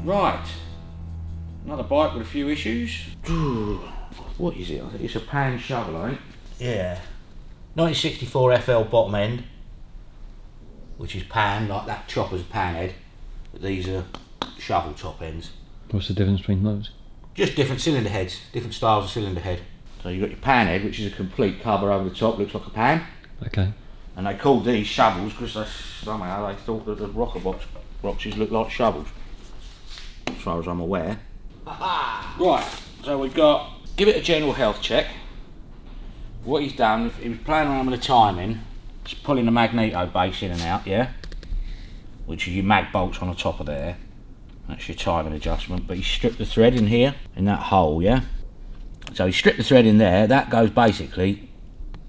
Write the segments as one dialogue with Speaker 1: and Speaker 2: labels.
Speaker 1: Right, another bike with a few issues. What is it? I think it's a pan shovel, eh?
Speaker 2: Yeah. 1964 FL bottom end, which is pan, like that chopper's pan head. But these are shovel top ends.
Speaker 3: What's the difference between those?
Speaker 2: Just different cylinder heads, different styles of cylinder head.
Speaker 1: So you've got your pan head, which is a complete cover over the top, looks like a pan.
Speaker 3: Okay.
Speaker 1: And they called these shovels because somehow they thought that the rocker boxes looked like shovels, as far as I'm aware. Right, so we've got, give it a general health check. What he's done, he was playing around with the timing, just pulling the magneto base in and out, yeah? Which is your mag bolts on the top of there. That's your timing adjustment, but he stripped the thread in here, in that hole, yeah? So he stripped the thread in there, that goes basically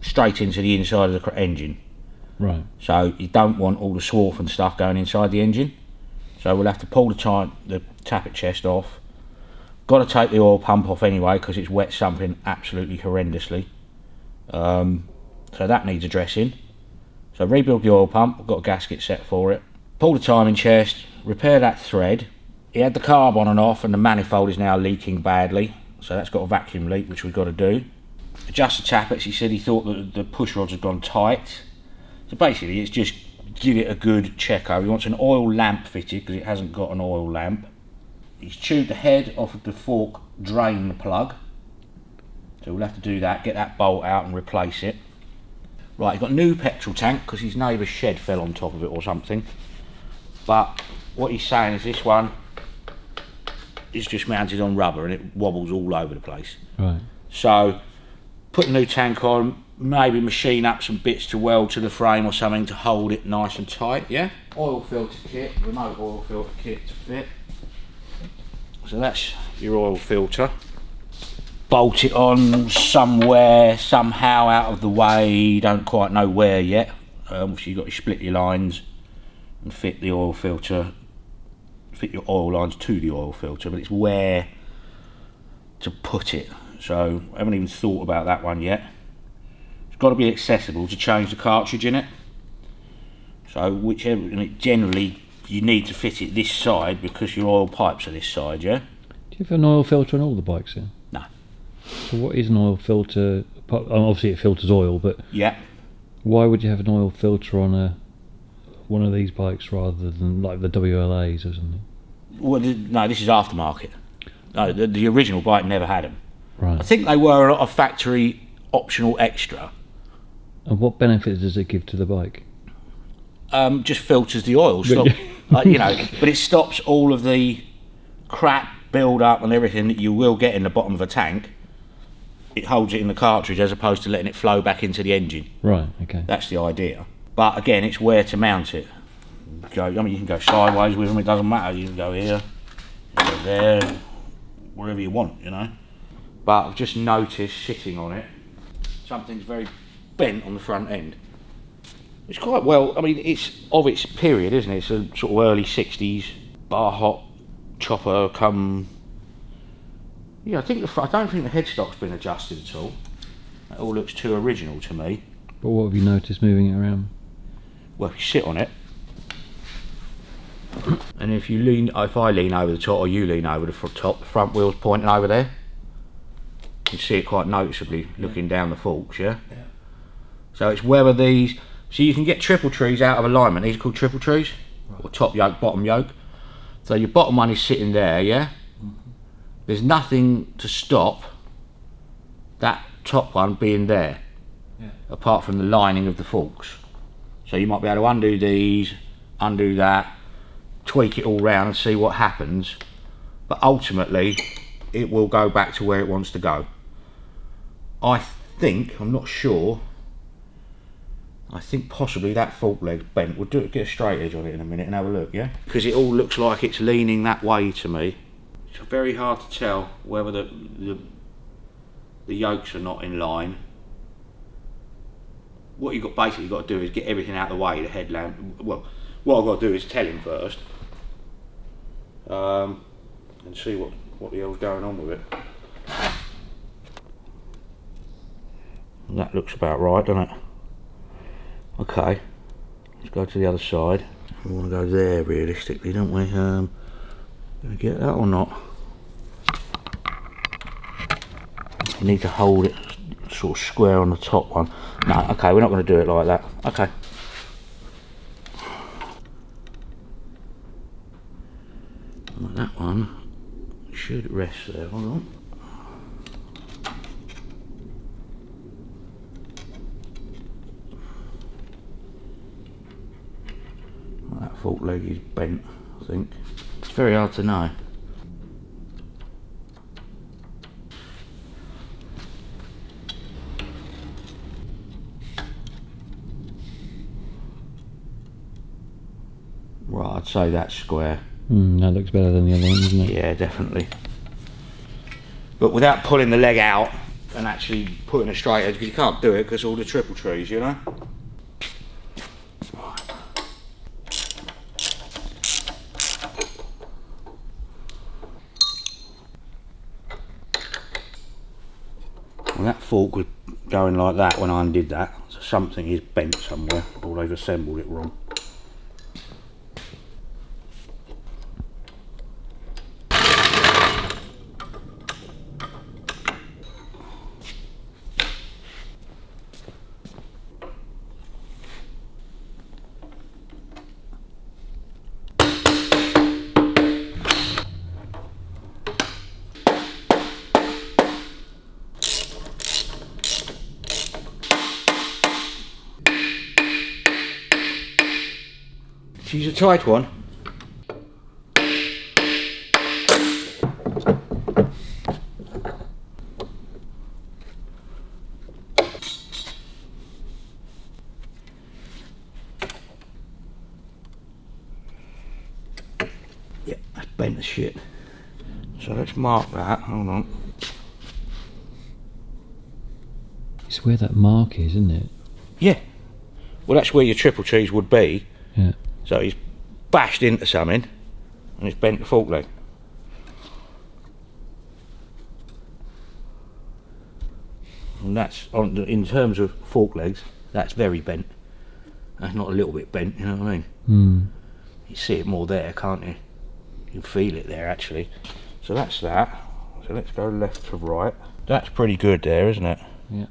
Speaker 1: straight into the inside of the engine.
Speaker 3: Right.
Speaker 1: So you don't want all the swarf and stuff going inside the engine. So we'll have to pull the tappet chest off. Got to take the oil pump off anyway because it's wet something absolutely horrendously. So that needs addressing. So rebuild the oil pump, I've got a gasket set for it. Pull the timing chest, repair that thread. He had the carb on and off and the manifold is now leaking badly. So that's got a vacuum leak which we've got to do. Adjust the tappets, he said he thought that the push rods had gone tight. So basically it's just give it a good check over. He wants an oil lamp fitted because it hasn't got an oil lamp. He's chewed the head off of the fork drain plug. So we'll have to do that, get that bolt out and replace it. Right, he's got a new petrol tank because his neighbour's shed fell on top of it or something. But what he's saying is this one is just mounted on rubber and it wobbles all over the place.
Speaker 3: Right.
Speaker 1: So put the new tank on, maybe machine up some bits to weld to the frame or something to hold it nice and tight, yeah? Oil filter kit, remote oil filter kit to fit. So that's your oil filter. Bolt it on somewhere, somehow out of the way, don't quite know where yet. Obviously you've got to split your lines and fit the oil filter, fit your oil lines to the oil filter, but it's where to put it. So I haven't even thought about that one yet. It's got to be accessible to change the cartridge in it. So whichever, and generally you need to fit it this side because your oil pipes are this side, yeah?
Speaker 3: Do you have an oil filter on all the bikes then?
Speaker 1: No.
Speaker 3: So what is an oil filter? Obviously it filters oil, but
Speaker 1: yeah.
Speaker 3: Why would you have an oil filter on one of these bikes rather than like the WLAs or something?
Speaker 1: Well, no, this is aftermarket. No, the original bike never had them.
Speaker 3: Right.
Speaker 1: I think they were a factory optional extra.
Speaker 3: And what benefit does it give to the bike?
Speaker 1: Just filters the oil, but it stops all of the crap build up and everything that you will get in the bottom of a tank. It holds it in the cartridge as opposed to letting it flow back into the engine.
Speaker 3: Right, okay.
Speaker 1: That's the idea. But again, it's where to mount it. You can go sideways with them, it doesn't matter. You can go here, you can go there, wherever you want, you know. But I've just noticed sitting on it, something's very bent on the front end. It's quite well, I mean, it's of its period, isn't it? It's a sort of early 60s bar hot chopper come. Yeah, I don't think the headstock's been adjusted at all. That all looks too original to me.
Speaker 3: But what have you noticed moving it around?
Speaker 1: Well, if you sit on it, and if I lean over the top or you lean over the top, the front wheel's pointing over there. You can see it quite noticeably looking down the forks, yeah? So it's whether these, so you can get triple trees out of alignment. These are called triple trees, right. Or top yoke, bottom yoke. So your bottom one is sitting there, yeah? Mm-hmm. There's nothing to stop that top one being there, apart from the lining of the forks. So you might be able to undo these, undo that, tweak it all round and see what happens. But ultimately, it will go back to where it wants to go. I think, I'm not sure, I think possibly that fork leg's bent. We'll get a straight edge on it in a minute and have a look, yeah? Because it all looks like it's leaning that way to me. It's very hard to tell whether the yokes are not in line. What you've basically got to do is get everything out of the way, the headlamp. Well, what I've got to do is tell him first. And see what the hell's going on with it. That looks about right, doesn't it? Okay, let's go to the other side. We want to go there realistically, don't we?
Speaker 2: Gonna get that or not? You need to hold it sort of square on the top one. No, okay, we're not going to do it like that. Okay. Well, that one should rest there. Hold on. Well, that fork leg is bent, I think. It's very hard to know. Right, I'd say that's square.
Speaker 3: That looks better than the other one, doesn't it?
Speaker 2: Yeah, definitely. But without pulling the leg out and actually putting a straight edge, because you can't do it because all the triple trees, you know? Well, that fork was going like that when I undid that, so something is bent somewhere, or they've assembled it wrong. She's a tight one. Yeah, that's bent as shit. So let's mark that. Hold on.
Speaker 3: It's where that mark is, isn't it?
Speaker 2: Yeah. Well, that's where your triple cheese would be.
Speaker 3: Yeah.
Speaker 2: So he's bashed into something and he's bent the fork leg. And that's, in terms of fork legs, that's very bent. That's not a little bit bent, you know what I mean? You see it more there, can't you? You can feel it there actually. So that's that. So let's go left to right. That's pretty good there, isn't it?
Speaker 3: Yeah.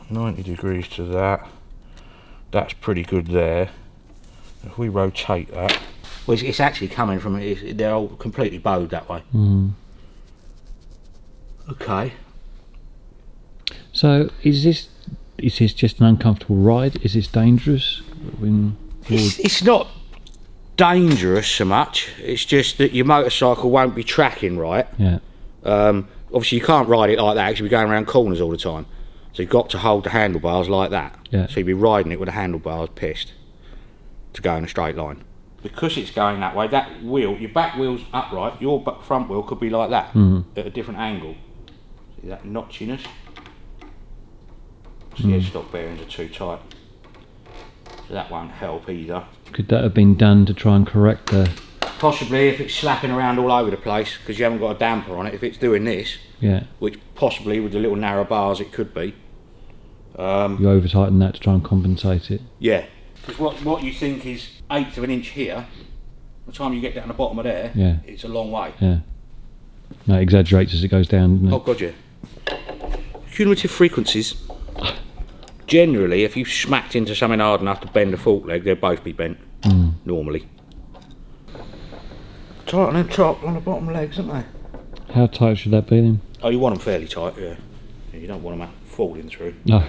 Speaker 2: 90 degrees to that. That's pretty good there. If we rotate that, well, it's actually coming from, they're all completely bowed that way. Okay.
Speaker 3: So is this just an uncomfortable ride? Is this dangerous?
Speaker 2: It's not dangerous so much. It's just that your motorcycle won't be tracking right.
Speaker 3: Yeah.
Speaker 2: Obviously you can't ride it like that because you'll be going around corners all the time. So you've got to hold the handlebars like that.
Speaker 3: Yeah.
Speaker 2: So you'll be riding it with the handlebars pissed to go in a straight line. Because it's going that way, that wheel, your back wheel's upright, your front wheel could be like that, at a different angle. See that notchiness? So your stop bearings are too tight. So that won't help either.
Speaker 3: Could that have been done to try and correct the...
Speaker 2: Possibly if it's slapping around all over the place because you haven't got a damper on it. If it's doing this,
Speaker 3: Yeah.
Speaker 2: which possibly with the little narrow bars it could be.
Speaker 3: You over tighten that to try and compensate it.
Speaker 2: Yeah, because what you think is 1/8 of an inch here, by the time you get down the bottom of there,
Speaker 3: Yeah.
Speaker 2: it's a long way.
Speaker 3: Yeah. No, it exaggerates as it goes down, doesn't it?
Speaker 2: Oh god, yeah. Cumulative frequencies. Generally, if you smacked into something hard enough to bend a fork leg, they'll both be bent. Normally. Tight on them top, on the bottom legs, aren't they?
Speaker 3: How tight should that be then?
Speaker 2: Oh, you want them fairly tight, yeah. You don't want them falling through.
Speaker 3: No.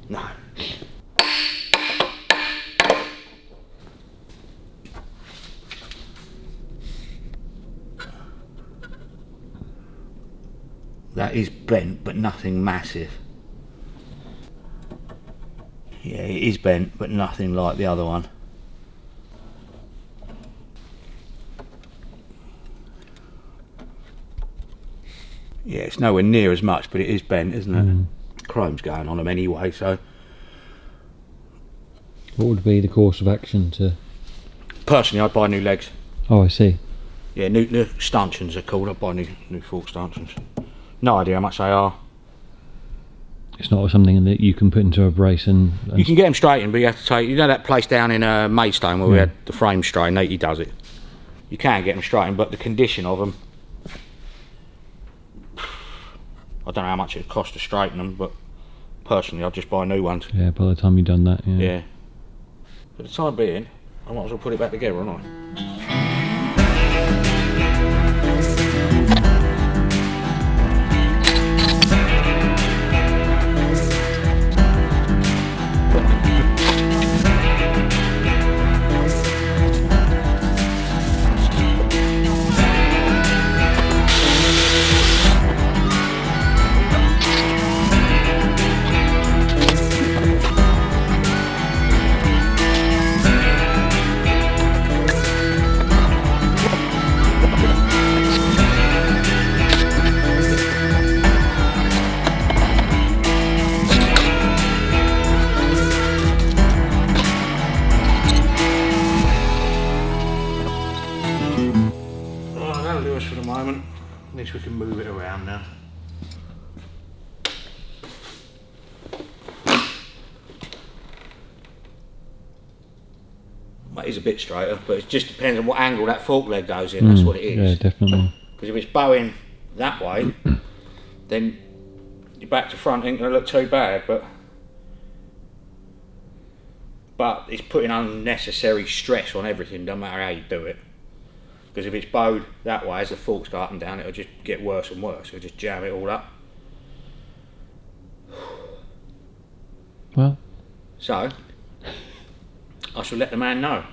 Speaker 2: No. That is bent, but nothing massive. Yeah, it is bent, but nothing like the other one. Yeah, it's nowhere near as much, but it is bent, isn't it? Chrome's going on them anyway, so...
Speaker 3: What would be the course of action to...
Speaker 2: Personally, I'd buy new legs.
Speaker 3: Oh, I see.
Speaker 2: Yeah, new stanchions are called. I'd buy new fork stanchions. No idea how much they are.
Speaker 3: It's not something that you can put into a brace and...
Speaker 2: You can get them straightened, but you have to take... You know that place down in Maidstone where we had the frame straightened? He does it.
Speaker 1: you can get them straightened, but the condition of them, I don't know how much it would cost to straighten them, but personally I'd just buy new ones.
Speaker 3: Yeah, by the time you've done that, yeah.
Speaker 1: Yeah. For the time being, I might as well put it back together, haven't I? For the moment, at least we can move it around now. It is a bit straighter, but it just depends on what angle that fork leg goes in. That's what it is.
Speaker 3: Yeah, definitely.
Speaker 1: Because if it's bowing that way, then your back to front ain't going to look too bad, but it's putting unnecessary stress on everything, no matter how you do it. Because if it's bowed that way, as the forks go up and down, it'll just get worse and worse. It'll just jam it all up.
Speaker 3: Well,
Speaker 1: So, I shall let the man know.